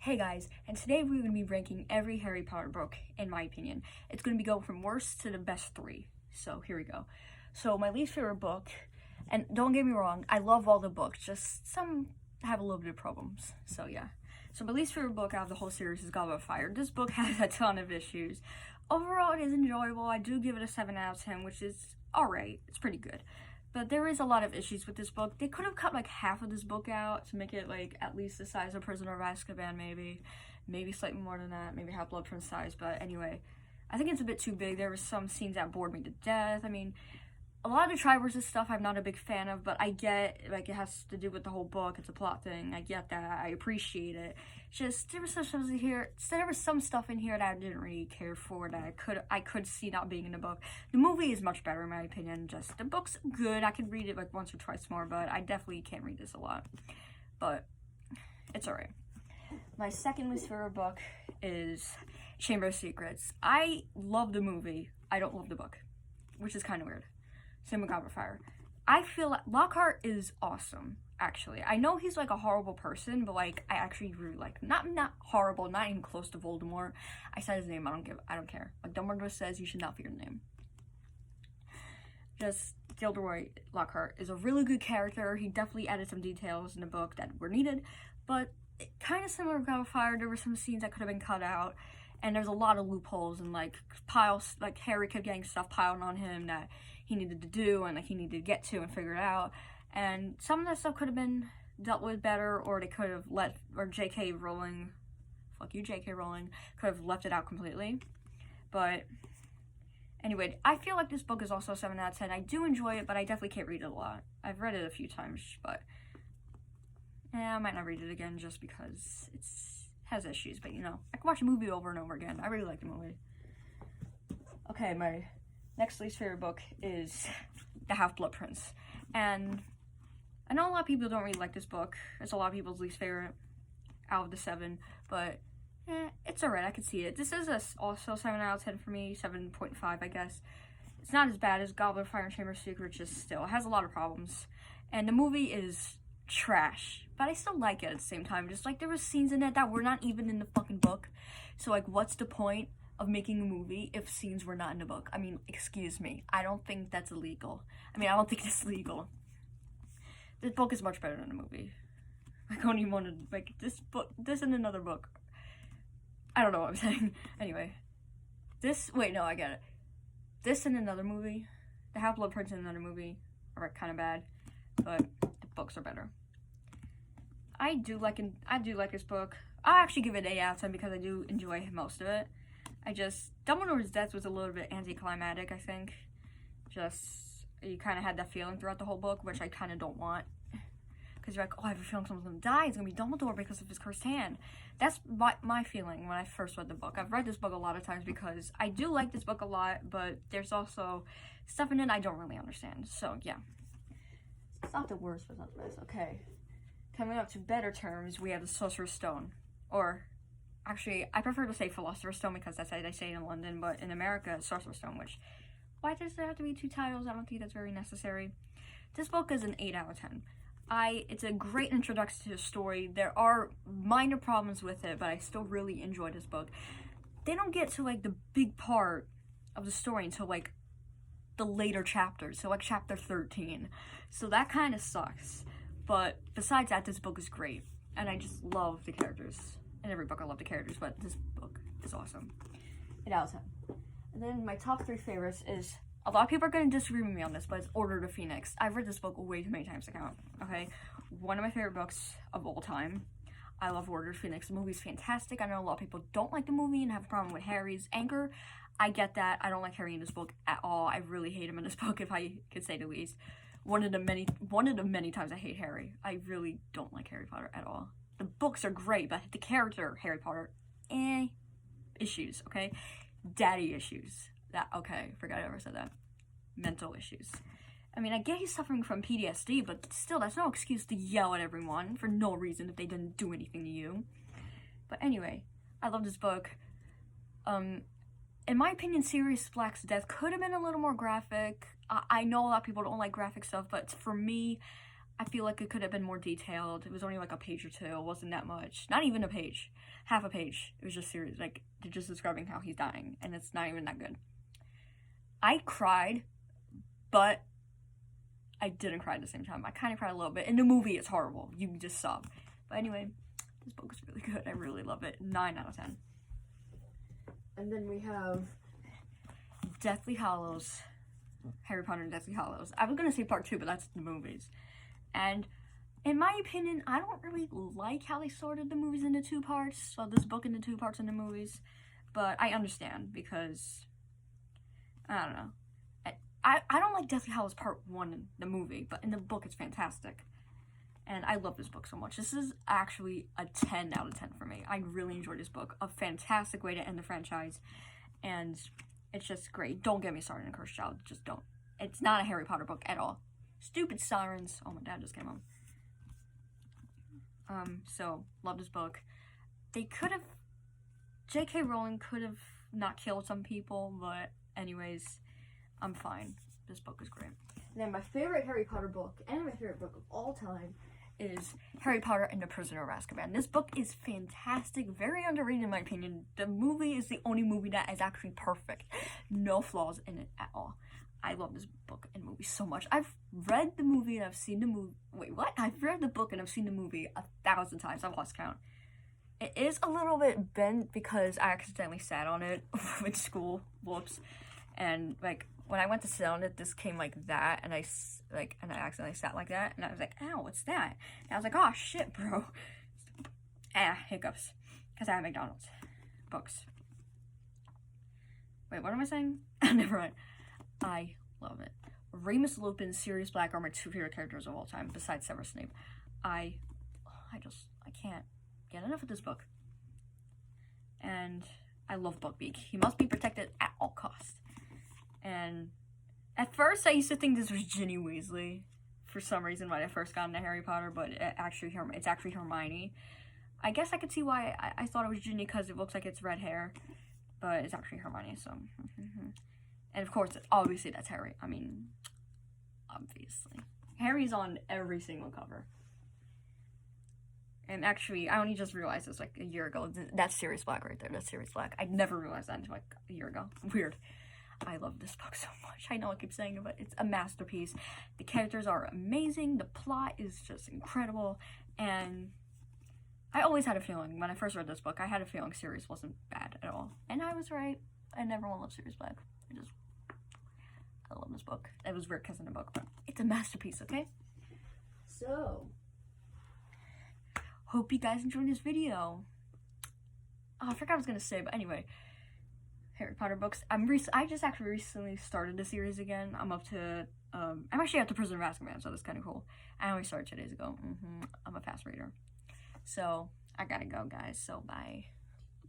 Hey guys, and today we're going to be ranking every Harry Potter book, in my opinion. It's going to be going from worst to the best three. So here we go. So my least favorite book, and don't get me wrong, I love all the books, just some have a little bit of problems. So yeah. So my least favorite book out of the whole series is Goblet of Fire. This book has a ton of issues. Overall, it is enjoyable. I do give it a 7 out of 10, which is alright. It's pretty good. But there is a lot of issues with this book. They could have cut like half of this book out to make it like at least the size of Prisoner of Azkaban, maybe slightly more than that, maybe Half-Blood Prince size. But anyway, I think it's a bit too big. There were some scenes that bored me to death. I mean, a lot of the Triwizard stuff I'm not a big fan of, but I get like it has to do with the whole book. It's a plot thing. I get that. I appreciate it. Just there was some stuff in here. There was some stuff in here that I didn't really care for that I could see not being in the book. The movie is much better in my opinion. Just the book's good. I could read it like once or twice more, but I definitely can't read this a lot. But it's alright. My second least favorite book is Chamber of Secrets. I love the movie. I don't love the book, which is kind of weird. Same with Goblet of Fire. I feel like Lockhart is awesome, actually. I know he's like a horrible person, but like I actually really like him. Not horrible, not even close to Voldemort. I said his name, I don't care. Like Dumbledore says you should not fear the name. Just Gilderoy Lockhart is a really good character. He definitely added some details in the book that were needed, but kind of similar to Goblet of Fire, there were some scenes that could have been cut out. And there's a lot of loopholes and like piles, like Harry kept getting stuff piled on him that he needed to do and like he needed to get to and figure it out. And some of that stuff could have been dealt with better, or they could have or J.K. Rowling, fuck you J.K. Rowling, could have left it out completely. But anyway, I feel like this book is also a 7 out of 10. I do enjoy it, but I definitely can't read it a lot. I've read it a few times, but I might not read it again just because has issues, but you know, I can watch a movie over and over again. I really like the movie. Okay, my next least favorite book is The Half-Blood Prince. And I know a lot of people don't really like this book. It's a lot of people's least favorite out of the 7, but it's alright, I can see it. This is also 7 out of 10 for me, 7.5 I guess. It's not as bad as Goblet of Fire and Chamber of Secrets, just still, it has a lot of problems. And the movie is trash, but I still like it at the same time. Just like there were scenes in it that were not even in the fucking book, so like what's the point of making a movie if scenes were not in the book? I mean, excuse me, I don't think that's illegal. I don't think it's legal. This book is much better than the movie. I don't even want to like this and another book. I don't know what I'm saying. Anyway, I get it. This and another movie, The Half-Blood Prince and another movie are kind of bad, but the books are better. I do like this book. I'll actually give it an 8 out of 10 because I do enjoy most of it. Dumbledore's death was a little bit anticlimactic, I think. You kind of had that feeling throughout the whole book, which I kind of don't want. Because you're like, oh, I have a feeling someone's going to die. It's going to be Dumbledore because of his cursed hand. That's my feeling when I first read the book. I've read this book a lot of times because I do like this book a lot, but there's also stuff in it I don't really understand. So, yeah. It's not the worst, but it's not the best. Okay. Coming up to better terms, we have the Sorcerer's Stone. Or, actually, I prefer to say Philosopher's Stone because that's how they say it in London, but in America, Sorcerer's Stone, which, why does there have to be 2 titles? I don't think that's very necessary. This book is an 8 out of 10. It's a great introduction to the story. There are minor problems with it, but I still really enjoy this book. They don't get to, like, the big part of the story until, like, the later chapters, so like chapter 13. So that kind of sucks. But besides that, this book is great. And I just love the characters. In every book I love the characters, but this book is awesome. 8 out of 10. And then my top 3 favorites is, a lot of people are going to disagree with me on this, but it's Order of the Phoenix. I've read this book way too many times to count, okay? One of my favorite books of all time. I love Order of the Phoenix. The movie's fantastic. I know a lot of people don't like the movie and have a problem with Harry's anger. I get that. I don't like Harry in this book at all. I really hate him in this book, if I could say the least. One of the many times I hate Harry. I really don't like Harry Potter at all. The books are great, but the character, Harry Potter, issues, okay? Daddy issues. Forgot I ever said that. Mental issues. I mean, I get he's suffering from PTSD, but still, that's no excuse to yell at everyone for no reason if they didn't do anything to you. But anyway, I love this book. In my opinion, Sirius Black's death could have been a little more graphic. I know a lot of people don't like graphic stuff, but for me, I feel like it could have been more detailed. It was only like a page or two. It wasn't that much. Not even a page. Half a page. It was just serious. Like, they're just describing how he's dying. And it's not even that good. I cried, but I didn't cry at the same time. I kind of cried a little bit. In the movie, it's horrible. You just sob. But anyway, this book is really good. I really love it. 9 out of 10. And then we have Deathly Hallows. Harry Potter and Deathly Hallows. I was going to say part 2, but that's the movies. And in my opinion, I don't really like how they sorted the movies into 2 parts. So this book into 2 parts in the movies. But I understand because, I don't know. I don't like Deathly Hallows Part 1 in the movie, but in the book it's fantastic. And I love this book so much. This is actually a 10 out of 10 for me. I really enjoyed this book. A fantastic way to end the franchise. And it's just great. Don't get me started on Cursed Child. Just don't. It's not a Harry Potter book at all. Stupid sirens. Oh, my dad just came home. So, love this book. They could have... J.K. Rowling could have not killed some people, but anyways, I'm fine. This book is great. And then my favorite Harry Potter book, and my favorite book of all time, is Harry Potter and the Prisoner of Azkaban. This book is fantastic, very underrated in my opinion. The movie is the only movie that is actually perfect. No flaws in it at all. I love this book and movie so much. I've read the movie and I've seen the movie. Wait, what? I've read the book and I've seen the movie 1,000 times. I've lost count. It is a little bit bent because I accidentally sat on it in school. Whoops. And like when I went to sit on it, this came like that, and I accidentally sat like that, and I was like, "Ow, what's that?" And I was like, "Oh shit, bro." Hiccups, because I have McDonald's books. Wait, what am I saying? Never mind. I love it. Remus Lupin, Sirius Black are my 2 favorite characters of all time, besides Severus Snape. I can't get enough of this book. And I love Buckbeak. He must be protected at all costs. And at first, I used to think this was Ginny Weasley for some reason when I first got into Harry Potter, but it's actually Hermione. I guess I could see why I thought it was Ginny because it looks like it's red hair, but it's actually Hermione. So, and of course, obviously that's Harry. I mean, obviously, Harry's on every single cover. And actually, I only just realized this like a year ago. That's Sirius Black right there. That's Sirius Black. I never realized that until like a year ago. Weird. I love this book so much. I know I keep saying it, but it's a masterpiece. The characters are amazing. The plot is just incredible. And I always had a feeling, when I first read this book, I had a feeling Sirius wasn't bad at all. And I was right. And everyone loves Sirius Black. I love this book. It was weird because in the book, but it's a masterpiece, okay? So, hope you guys enjoyed this video. Oh, I forgot what I was going to say, but anyway. Harry Potter books. I just actually recently started the series again. I'm actually at the Prisoner of Azkaban, so that's kind of cool. I only started 2 days ago. I'm a fast reader. So, I gotta go, guys. So, bye.